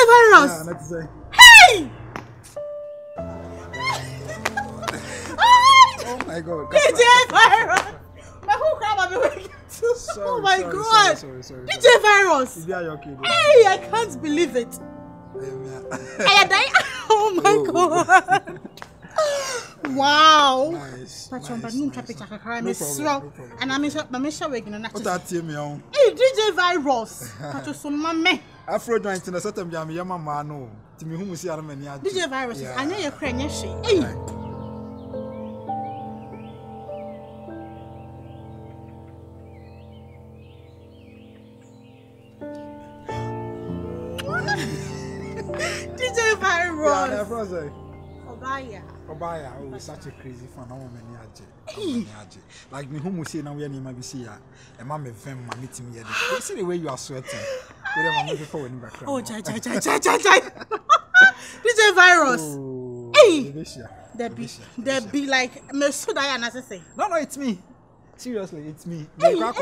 Virus. Yeah, let's say. Hey! Oh my God. DJ Virus. My whole crowd have been waking too. Oh my God. Sorry. DJ Virus. Hey, I can't believe it. Oh my God. Wow. Nice. But I'm No problem. And I'm sure we're gonna What that team on? Hey, DJ Virus. But so mama. Afro joint in a certain jam, Yamma no. Timmy whom we see Armenia. DJ Virus. I know you're crying. Hey. DJ Virus. Yeah, Obaya, oh, such a crazy fan. Like me, whom we see now, we are near my see ya. And mamma, fam, my meeting me. You see the way you are sweating. Oh, Jai. DJ Virus. Hey, there be like me so Diana say. No, it's me. Seriously, it's me. Hey, you must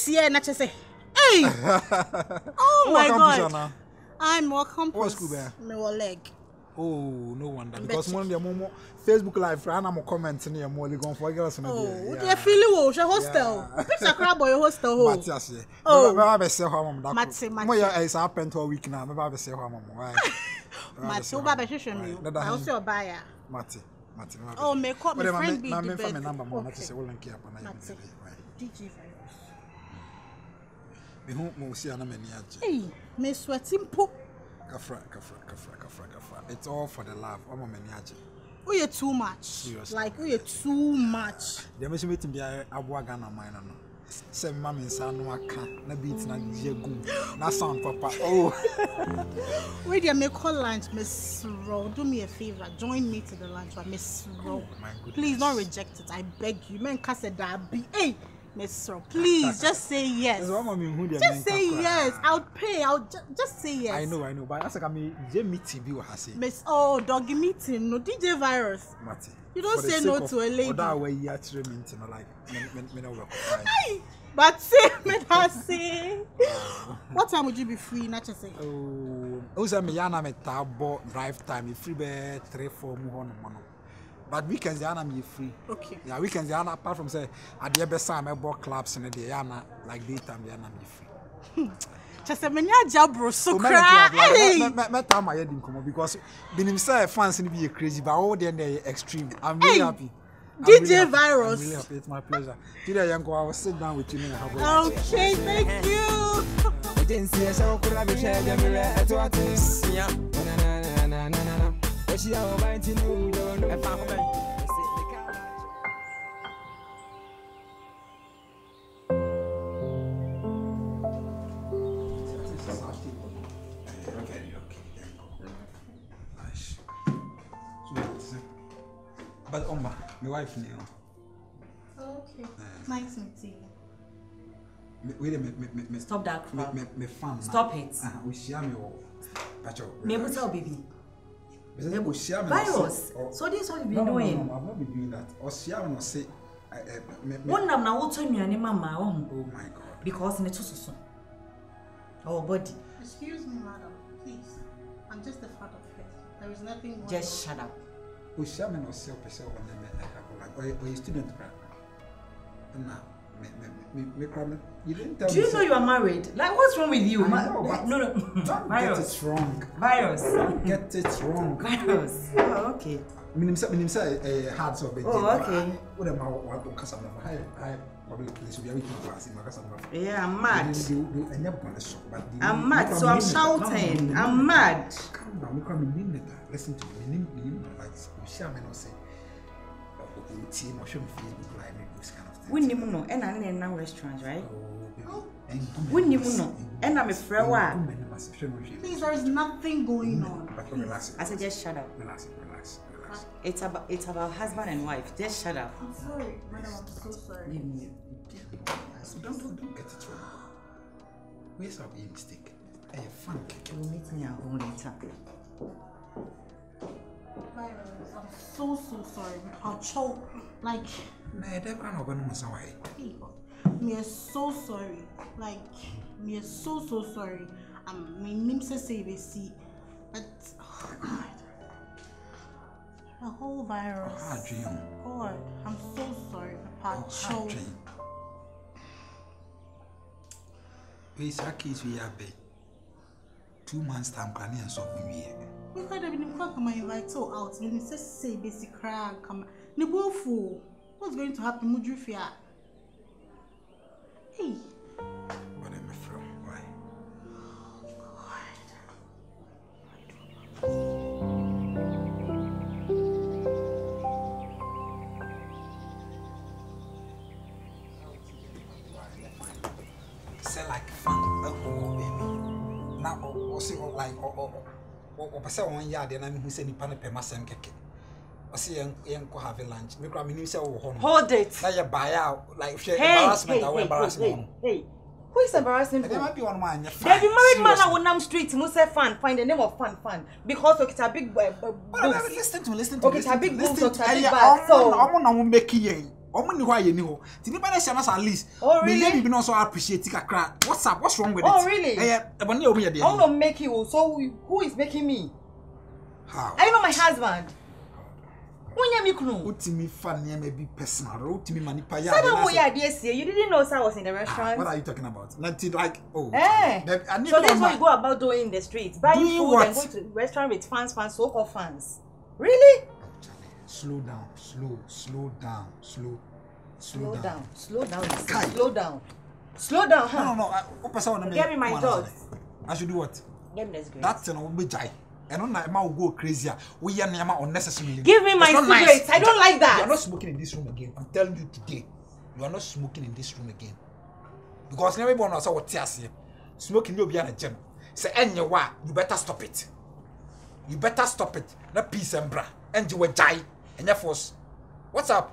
be here, not just say. Hey. Oh my God. I'm more composed. What's good? Me leg. Oh, no wonder. Because one of the more Facebook Live, and I'm commenting here more. Going for girls. Oh, they're feeling well. Your hostel. Picture crab boy hostel. Matthias. Oh, maybe say how I'm that. Matthew. More is happened to a week now. Maybe say how I'm. Why? Matthew, Baba, show me. I also buy. Matthew. Oh, me call my friend be the best. My number more. Not to say all in care. DJ Virus. Me who mo see ana mani age. Hey, me sweating po. Kafra. It's all for the love. I'm mani age. Oh, you're too much. Seriously. Like, oh, you're too much. The me meet me aboa Ghana mine no. Say mama nsa no aka na beat na jegu. Na sound papa. Oh. Wait, you make call lunch, Miss Ro. Do me a favor. Join me to the lunch, Miss Ro. Please don't reject it. I beg you. Men cast a dabby. Hey. Miss Ro, please just say yes. Just say yes. I'll pay. I'll just say yes. I know. But as I me, meeting be what I say. Miss, doggy meeting. No DJ Virus. Mati. You don't say no to a lady. That way you actually meeting like me no work. But say me that say. What time would you be free? Not to say. Oh, say me yana me tabo drive time. Me free be 3-4 mu hono. But weekends, I'm free. Okay. Yeah, weekends, apart from say, at the best time, I bought clubs in the day, like daytime, I'm free. Just a mania job, bro. So crazy. My time I didn't come because being himself fans in be crazy, but all the extreme. I'm really happy. DJ Virus. I'm really happy. It's my pleasure. Today, Yanko, I will sit down with you and okay, thank you. But Omba, my wife knew. Okay. Nice meeting you. Wait a minute. Stop that crap. Me fan. Stop it. We share me all. Maybe tell baby. Virus. So this is what you've been doing. No, I've not been doing that. Or share me say. One nam na what time you and mama. Oh my God. Because in the too soon. Our body. Excuse me, madam. Please. I'm just a father of it. There is nothing wrong. Just shut up. We share me no self on the or a student. Nah. You didn't tell me. Do you know you are married? Like, what's wrong with you? No. Don't Virus. get it wrong. Virus. Get it wrong. Virus. Oh, okay. Minim say hard so big. Oh, okay. What am I want to customer? Hi. Public place we are waiting for us in my customer. Yeah, I'm mad. I'm mad, so I'm shouting. I'm mad. Calm down. We come in later. Listen to me. Like share me no say. Team or show me Facebook Live this kind of thing. We need no, and I need now restaurants, right? We need no, and I'm a friend. Please, there is nothing going on. I said just shut up. Relax. It's about husband and wife. Just shut up. I'm sorry, madam. I'm so sorry. Don't get it wrong. Where's our mistake? Hey, fun. We'll meet me at home later. I'm so sorry. I'll choke. Like, me is so sorry. Like, me is so sorry. my name says ABC, but oh God, the whole virus. God, I'm so sorry, Papa. We case we have 2 months time can and so we could have been come invite so out when it says say basic crack come Nibofu. What's going to happen? Would you fear? Hey. What am I from? Why? Oh, God. Say like fun, baby. Now, or say like or person 1 year, then I'm who say ni pan pay masem keke. Or say young have a lunch. Me grab me say hold it. Now you buy out like embarrassment. Hey. Who is embarrassing? There might be one man. There be married man on Nam Street. Must say fun. Find the name of fun. Because it's a big listen to. Okay, it's a big boom. It's a big bag. So I'm not making ye. I'm not why you know. Did anybody say at least? Oh really? Maybe not so appreciate it. What's up? What's wrong with it? Oh really? I want to make you. So who is making me? How? I know my husband. Ultimate fun near maybe personal. Ultimate manipulation. You didn't know I was in the restaurant. What are you talking about? Nothing like so that's what you go about doing in the streets. Buying food and going to restaurant with fans, so-called fans. Really? Slow down. Slow down. Huh? No. Get me my dogs. I should do what? Get me this grace. That's an old jai. And on my will go crazier. We are near unnecessarily. Give me my cigarettes. Nice. I don't like that. You are not smoking in this room again. I'm telling you today. You are not smoking in this room again. Because everyone knows what tears here. Smoking will be on a gym. Say anyway, you better stop it. Not peace and bra. And you were jai. And your force. What's up?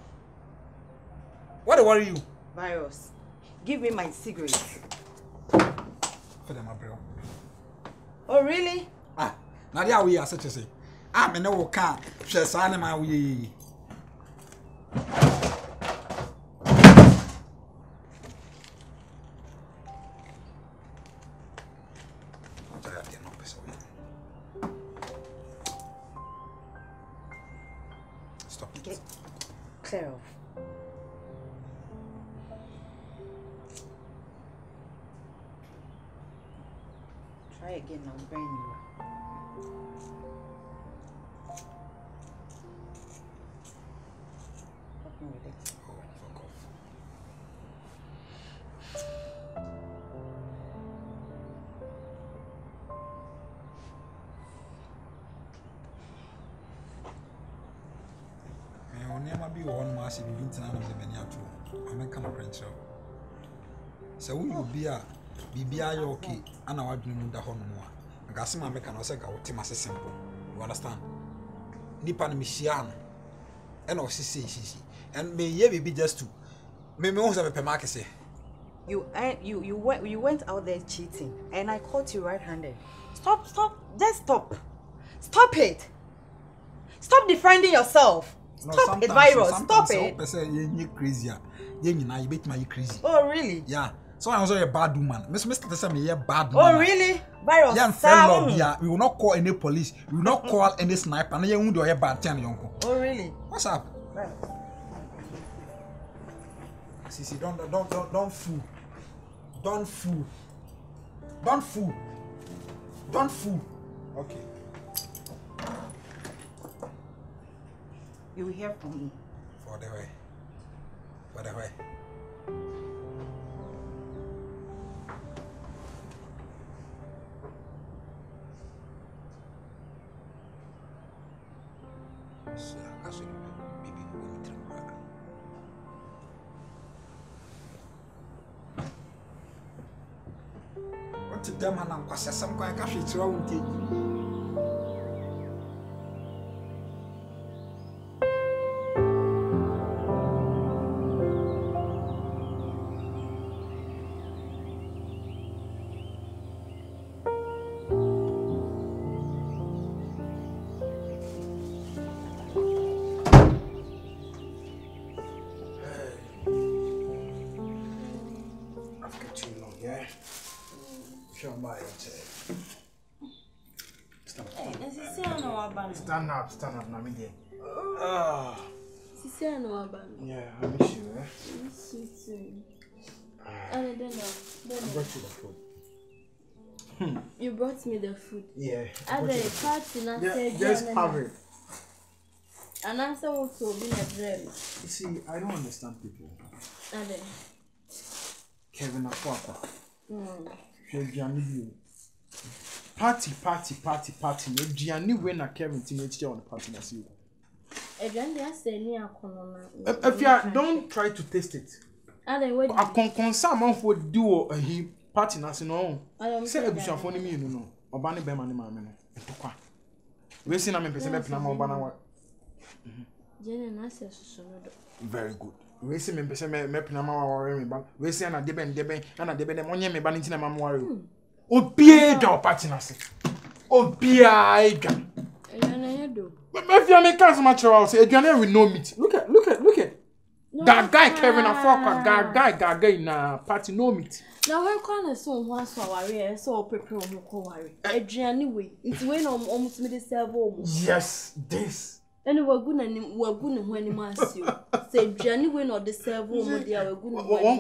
What worry you? Virus. Give me my cigarettes. For them, bro. Oh really? Now there we are such as say. I'm in no car. She's animal we. Stop it. Get clear off. Try again, I'll burn you. With it. Oh, fuck off. I never be one massive event and I'm the many out. I'm a French. So we will be a BBI okay, and I want to know the honor more. I got some American or second team as simple. You understand? Nipan Michian and of CC. And may ye be just to me also have a market say. You went out there cheating and I caught you red-handed. Stop, just stop. Stop it. Stop defending yourself. Stop it, Virus. Stop it. You're crazy. You bet my crazy. Oh really? Yeah. So I was a bad woman. Mr. Tell me, you're bad woman. Oh really? Virus. Yeah, we will not call any police. We will not call any sniper. And you won't do a bad thing, uncle. Oh really? What's up? Right. Sisi, don't fool. Don't fool. Okay. You will hear from me. For the way. What to them and I'm quite some kind of cash wrong with you. Stand up, now me there. Yeah, I miss you, eh? Miss you too. And then I brought you the food. You brought me the food. Yeah. I had a party and I said, just have it. And I said, also being a dream. You see, I don't understand people. And then, Kevin Akwapa. Party. No, Gianni when a Kevin teenage on the party. If you don't try to taste it. I can some for do a party national. Say a bush of me, no. Obani Bema, no. We see a person. Very good. We see me person me pinama worry me ba. We see na deben na deben monye me ba ntina ma worry. Obie da party na se. Obie aidwa. Me fia me can so much say aduane we no meet. Look at. That guy Kevin Afoka, guy na party no meet. Now when corner so once so worry so prepare on ko worry. Aduane we. It's when almost me the serve almost. Yes, this. And we're good when you must you say Johnny when or the servo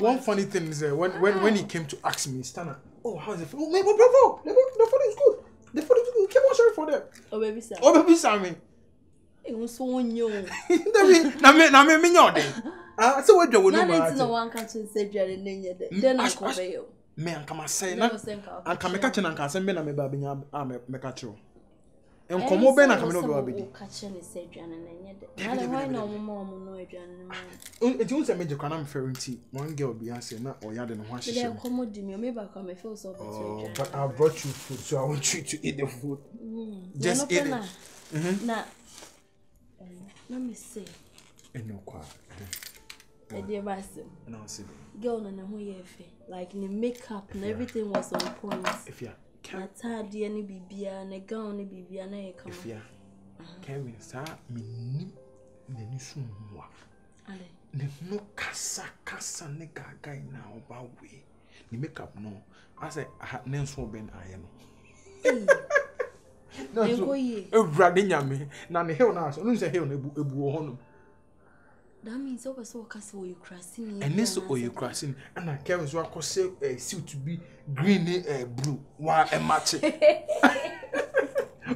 one funny thing is when he came to ask me, Stana, oh, how's the food? Oh, bravo, the food is good. The food is good. Keep on sharing for them. Oh, baby, sir. It was so new. Na me nyode. Ah, so what do we know? No one can say Johnny then I come you. Me an kama say na an kama ka chena kan say me na me ba binya me ka chiro. En komo be na kama no be wa bedi. Ka chena say Johnny na nyede. Na why no mo no Johnny man. It won't say me jekwana me ferenti. One girl be answer na oyade no ho ahye. They come di me me ba come feel so bad. Oh, but I brought you food, so I want you to eat the food. Just eat it. Na let me see. No kwa. Dear Basim. No, see. Girl, na who ye fe. Like the makeup and everything was on point. If ya can't tie any bibia and a gown, any bibia, and a come. If ya Kevin, sir, me ni sumwa. Ne no kasa nigga guy now about way. The makeup no. I say I had names for Ben I am. No, Bradinyame. Now the hell now. So no say hell ebu that means over so cast for you crashing. And this or you crashing. And I Kevin so I could say suit to be green blue. Why a match?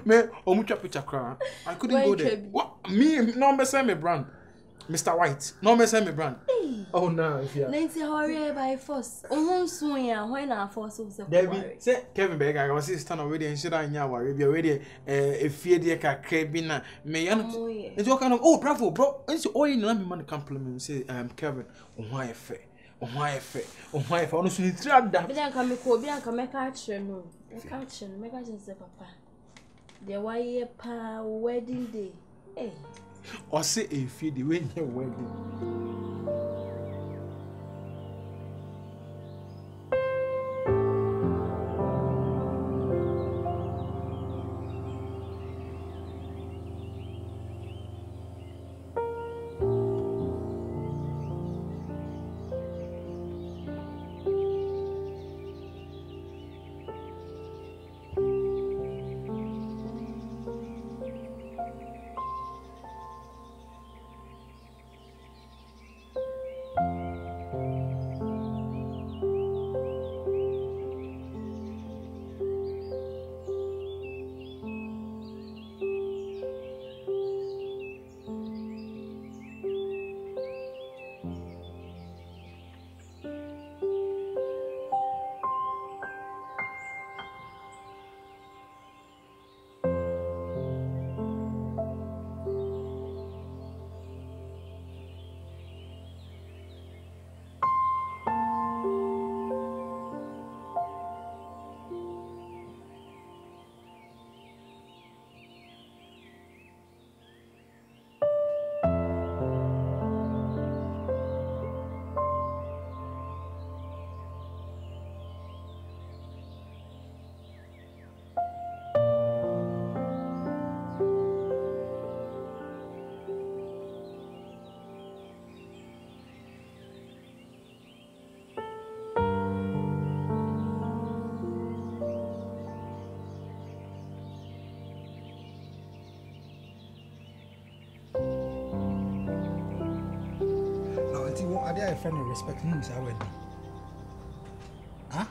Me omucha picture cry. I couldn't go there. What me no me say me brand. Mr. White. No me say me brand. Oh no, if you. Nancy hurry by force. Oh soon ya when I force so say. Debbie say Kevin Beg I was stand already and should I nya worry be already a fear dey ka bi na me yan. It's all kind of oh bravo bro. It's all you na me man compliment say Kevin oh why fe. Oh why fe. Oh why fe. Ono so ni tira da. Bi dan ka me ko bi dan ka me ka kire no. Me ka kire say papa. The why pa wedding day. Eh. Or say a feed the way your wedding. Are they a friend of respect? No, sir, word. Huh?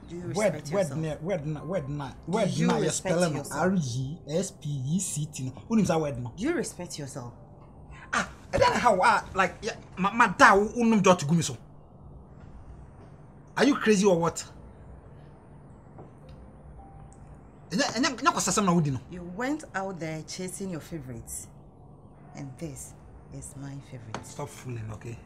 Do you respect yourself? Word na you spell RGSPECT. Who names are word no? Do you respect yourself? I don't know how like yeah, my dad unum dot to so. Are you crazy or what? You went out there chasing your favorites, and this is my favorite. Stop fooling, okay?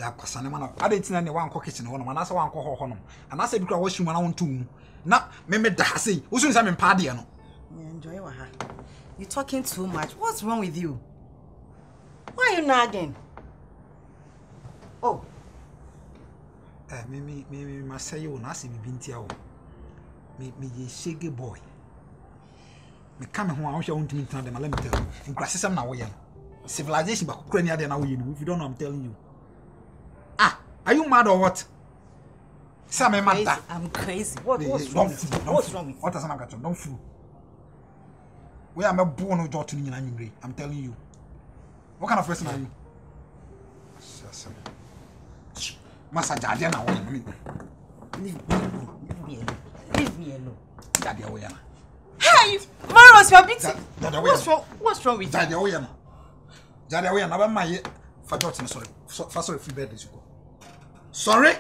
I didn't know one kitchen one, and I saw one honum. And I said, because I was you when I want to. Now, me say, who's in some party? Enjoy what? You're talking too much. What's wrong with you? Why are you nagging? Oh. Me must say you, Nasi Bintia. Me ye shaggy boy. Me come home, I want to meet them. Let me tell you. In crisis, I'm now. Civilization, but Ukraine, then if you don't know, I'm telling you. Are you mad or what? I'm crazy. What's wrong with you? What's wrong with you? What does I got? Don't fool. We are not born with daughter in Angry. I'm telling you. What kind of person are you? Massa Jadian, I want me. Leave me alone. Daddy, away. Hey, Maros, you're beating. What's wrong with you? Daddy, away. Daddy, away. Never mind. Forgotten, sorry. Sorry, free bed is go. Sorry?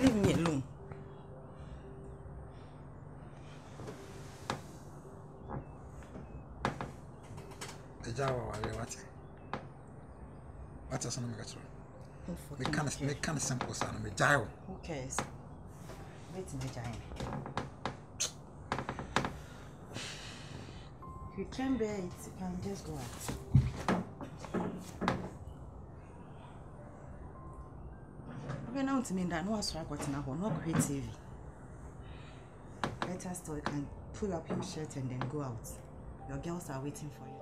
Leave me alone. What's a son of a we can't simple son of a child. Who cares? Wait in the giant. If you can't bear it, you can just go out. We're not to mean that no one's forgotten about no great TV. Better still, you can pull up your shirt and then go out. Your girls are waiting for you.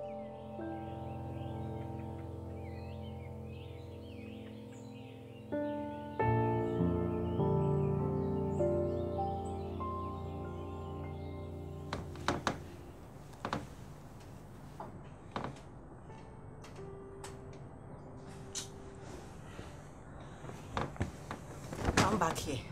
Come back here.